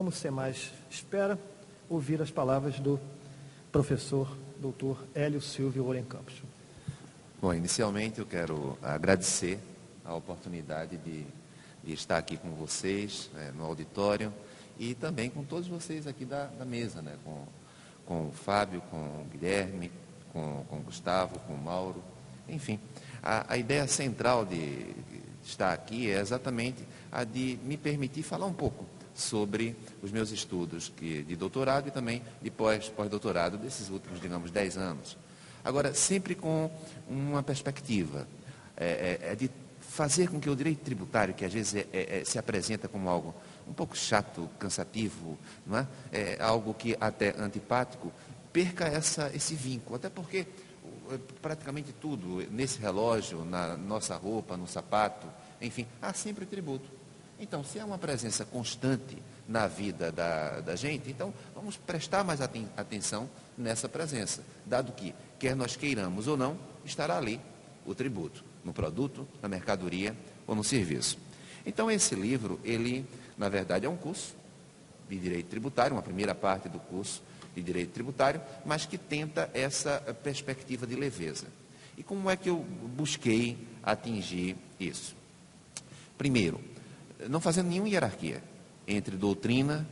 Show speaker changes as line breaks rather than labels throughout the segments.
Como sem mais espera, ouvir as palavras do professor Dr. Hélio Silvio Oren Campos.
Bom, inicialmente eu quero agradecer a oportunidade de estar aqui com vocês, no auditório, e também com todos vocês aqui da mesa, com o Fábio, com o Guilherme, com o Gustavo, com o Mauro, enfim. A ideia central de estar aqui é exatamente a de me permitir falar um pouco sobre os meus estudos de doutorado e também de pós-doutorado desses últimos, digamos, 10 anos. Agora, sempre com uma perspectiva, de fazer com que o direito tributário, que às vezes se apresenta como algo um pouco chato, cansativo, não é? Algo que até antipático, perca esse vínculo, até porque praticamente tudo, nesse relógio, na nossa roupa, no sapato, enfim, há sempre tributo. Então, se há uma presença constante na vida da gente, então vamos prestar mais atenção nessa presença, dado que, quer nós queiramos ou não, estará ali o tributo, no produto, na mercadoria ou no serviço. Então, esse livro, ele, na verdade, é um curso de direito tributário, uma primeira parte do curso de direito tributário, mas que tenta essa perspectiva de leveza. E como é que eu busquei atingir isso? Primeiro, não fazendo nenhuma hierarquia entre doutrina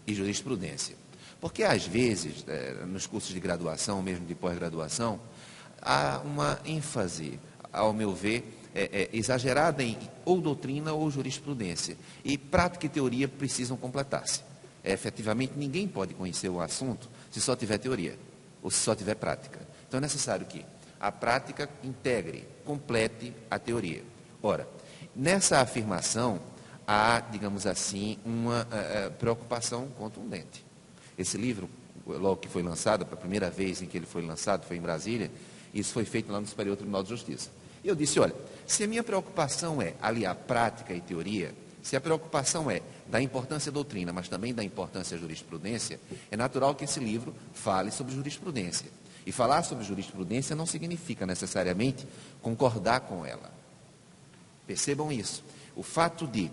e jurisprudência. Porque, às vezes, nos cursos de graduação, mesmo de pós-graduação, há uma ênfase, ao meu ver, exagerada em ou doutrina ou jurisprudência. E prática e teoria precisam completar-se. Efetivamente, ninguém pode conhecer o assunto se só tiver teoria ou se só tiver prática. Então, é necessário que a prática integre, complete a teoria. Ora, nessa afirmação, há, digamos assim, uma preocupação contundente. Esse livro, logo que foi lançado, a primeira vez em que ele foi lançado foi em Brasília, isso foi feito lá no Superior Tribunal de Justiça. E eu disse, olha, se a minha preocupação é aliar prática e teoria, se a preocupação é da importância da doutrina, mas também da importância da jurisprudência, é natural que esse livro fale sobre jurisprudência. E falar sobre jurisprudência não significa necessariamente concordar com ela. Percebam isso. O fato de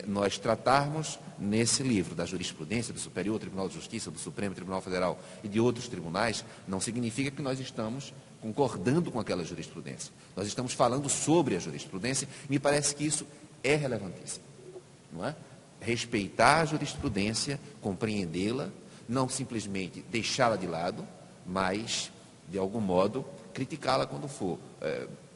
nós tratarmos nesse livro da jurisprudência do Superior Tribunal de Justiça, do Supremo Tribunal Federal e de outros tribunais, não significa que nós estamos concordando com aquela jurisprudência. Nós estamos falando sobre a jurisprudência e me parece que isso é relevantíssimo. Não é? Respeitar a jurisprudência, compreendê-la, não simplesmente deixá-la de lado, mas, de algum modo, criticá-la quando for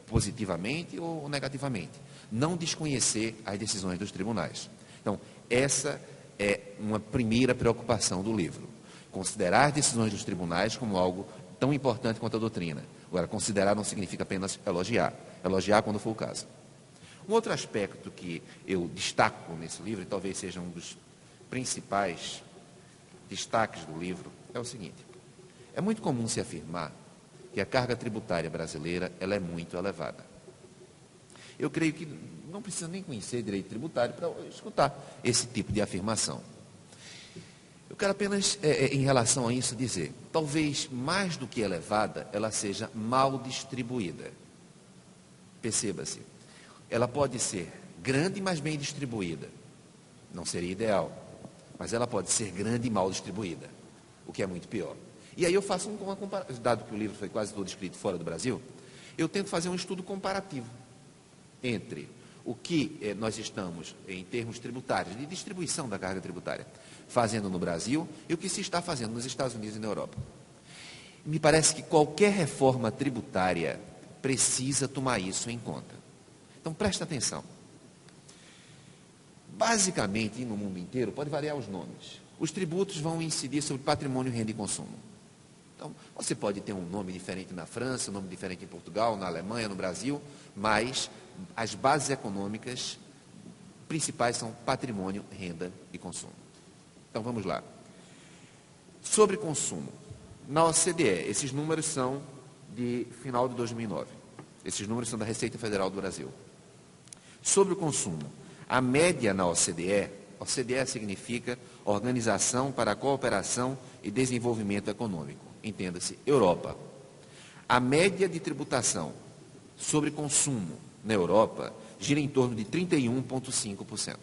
positivamente ou negativamente. Não desconhecer as decisões dos tribunais. Então, essa é uma primeira preocupação do livro. Considerar as decisões dos tribunais como algo tão importante quanto a doutrina. Agora, considerar não significa apenas elogiar. Elogiar quando for o caso. Um outro aspecto que eu destaco nesse livro, e talvez seja um dos principais destaques do livro, é o seguinte. É muito comum se afirmar que a carga tributária brasileira ela é muito elevada. Eu creio que não precisa nem conhecer direito tributário para escutar esse tipo de afirmação. Eu quero apenas, em relação a isso, dizer, talvez mais do que elevada, ela seja mal distribuída. Perceba-se, ela pode ser grande, mas bem distribuída. Não seria ideal, mas ela pode ser grande e mal distribuída, o que é muito pior. E aí eu faço uma comparação, dado que o livro foi quase todo escrito fora do Brasil, eu tento fazer um estudo comparativo entre o que nós estamos, em termos tributários, de distribuição da carga tributária, fazendo no Brasil e o que se está fazendo nos Estados Unidos e na Europa. Me parece que qualquer reforma tributária precisa tomar isso em conta. Então, presta atenção. Basicamente, no mundo inteiro, pode variar os nomes. Os tributos vão incidir sobre patrimônio, renda e consumo. Então, você pode ter um nome diferente na França, um nome diferente em Portugal, na Alemanha, no Brasil, mas as bases econômicas principais são patrimônio, renda e consumo. Então, vamos lá. Sobre consumo. Na OCDE, esses números são de final de 2009. Esses números são da Receita Federal do Brasil. Sobre o consumo, a média na OCDE significa Organização para a Cooperação e Desenvolvimento Econômico. Entenda-se, Europa. A média de tributação sobre consumo na Europa gira em torno de 31,5%.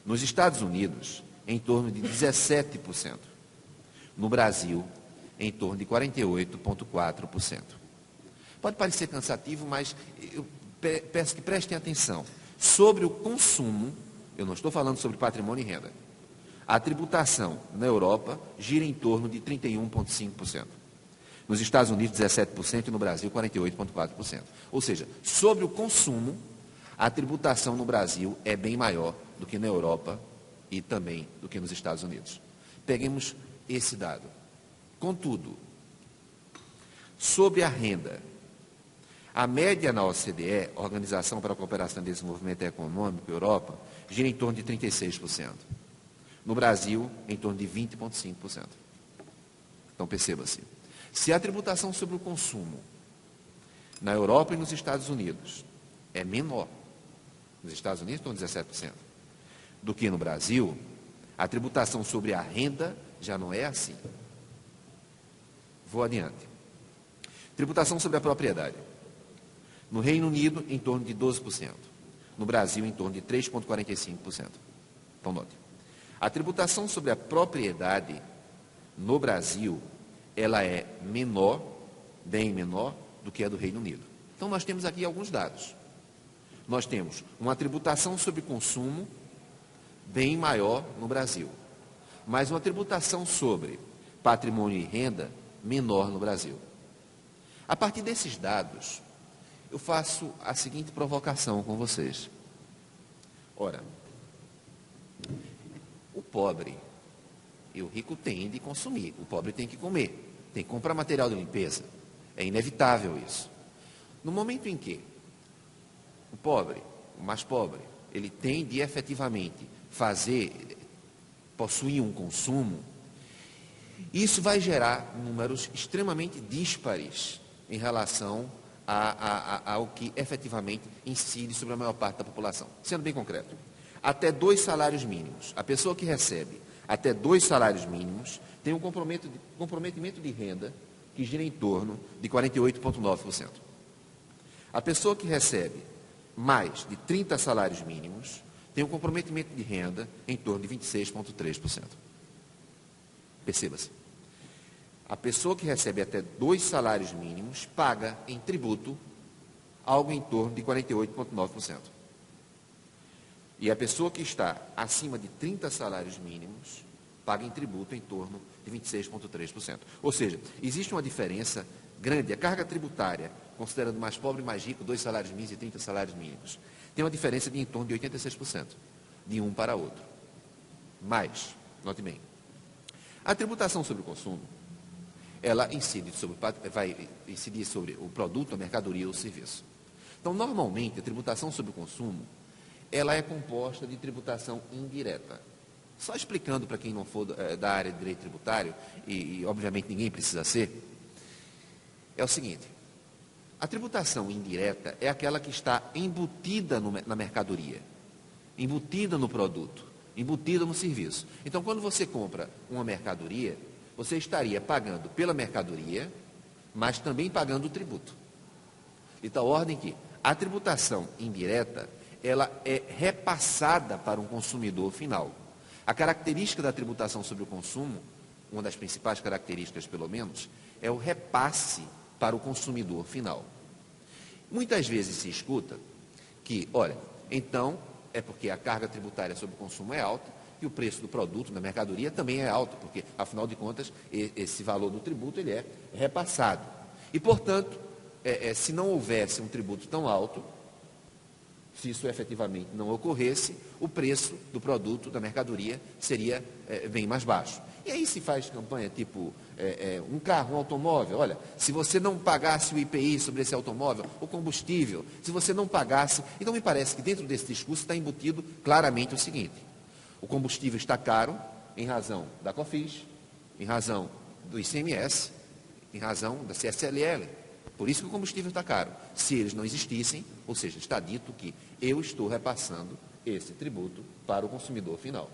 Nos Estados Unidos, em torno de 17%. No Brasil, em torno de 48,4%. Pode parecer cansativo, mas eu peço que prestem atenção. Sobre o consumo, eu não estou falando sobre patrimônio e renda. A tributação na Europa gira em torno de 31,5%. Nos Estados Unidos, 17% e no Brasil, 48,4%. Ou seja, sobre o consumo, a tributação no Brasil é bem maior do que na Europa e também do que nos Estados Unidos. Peguemos esse dado. Contudo, sobre a renda, a média na OCDE, Organização para a Cooperação e Desenvolvimento Econômico, Europa, gira em torno de 36%. No Brasil, em torno de 20,5%. Então, perceba-se. Se a tributação sobre o consumo na Europa e nos Estados Unidos é menor, nos Estados Unidos estão 17%, do que no Brasil, a tributação sobre a renda já não é assim. Vou adiante. Tributação sobre a propriedade. No Reino Unido, em torno de 12%. No Brasil, em torno de 3,45%. Então, note. A tributação sobre a propriedade no Brasil, ela é menor, bem menor, do que a do Reino Unido. Então, nós temos aqui alguns dados. Nós temos uma tributação sobre consumo bem maior no Brasil, mas uma tributação sobre patrimônio e renda menor no Brasil. A partir desses dados, eu faço a seguinte provocação com vocês. Ora, o pobre e o rico têm de consumir, o pobre tem que comer, tem que comprar material de limpeza. É inevitável isso. No momento em que o pobre, o mais pobre, ele tem de efetivamente possuir um consumo, isso vai gerar números extremamente díspares em relação ao que efetivamente incide sobre a maior parte da população. Sendo bem concreto, até 2 salários mínimos. A pessoa que recebe até 2 salários mínimos tem um comprometimento de renda que gira em torno de 48,9%. A pessoa que recebe mais de 30 salários mínimos tem um comprometimento de renda em torno de 26,3%. Perceba-se. A pessoa que recebe até 2 salários mínimos paga em tributo algo em torno de 48,9%. E a pessoa que está acima de 30 salários mínimos paga em tributo em torno de 26,3%. Ou seja, existe uma diferença grande. A carga tributária, considerando mais pobre e mais rico, 2 salários mínimos e 30 salários mínimos, tem uma diferença de em torno de 86%, de um para outro. Mas, note bem, a tributação sobre o consumo, ela vai incidir sobre o produto, a mercadoria ou o serviço. Então, normalmente, a tributação sobre o consumo, ela é composta de tributação indireta. Só explicando para quem não for da área de direito tributário, e obviamente ninguém precisa ser, é o seguinte: a tributação indireta é aquela que está embutida na mercadoria, embutida no produto, embutida no serviço. Então, quando você compra uma mercadoria, você estaria pagando pela mercadoria, mas também pagando o tributo. De tal ordem que a tributação indireta, ela é repassada para um consumidor final. A característica da tributação sobre o consumo, uma das principais características pelo menos, é o repasse para o consumidor final. Muitas vezes se escuta que, olha, então é porque a carga tributária sobre o consumo é alta e o preço do produto, da mercadoria, também é alto, porque, afinal de contas, esse valor do tributo ele é repassado. E, portanto, se não houvesse um tributo tão alto, se isso efetivamente não ocorresse, o preço do produto, da mercadoria, seria bem mais baixo. E aí se faz campanha tipo, um carro, um automóvel, olha, se você não pagasse o IPI sobre esse automóvel, o combustível, se você não pagasse... Então me parece que dentro desse discurso está embutido claramente o seguinte: o combustível está caro em razão da COFINS, em razão do ICMS, em razão da CSLL. Por isso que o combustível está caro. Se eles não existissem, ou seja, está dito que eu estou repassando esse tributo para o consumidor final.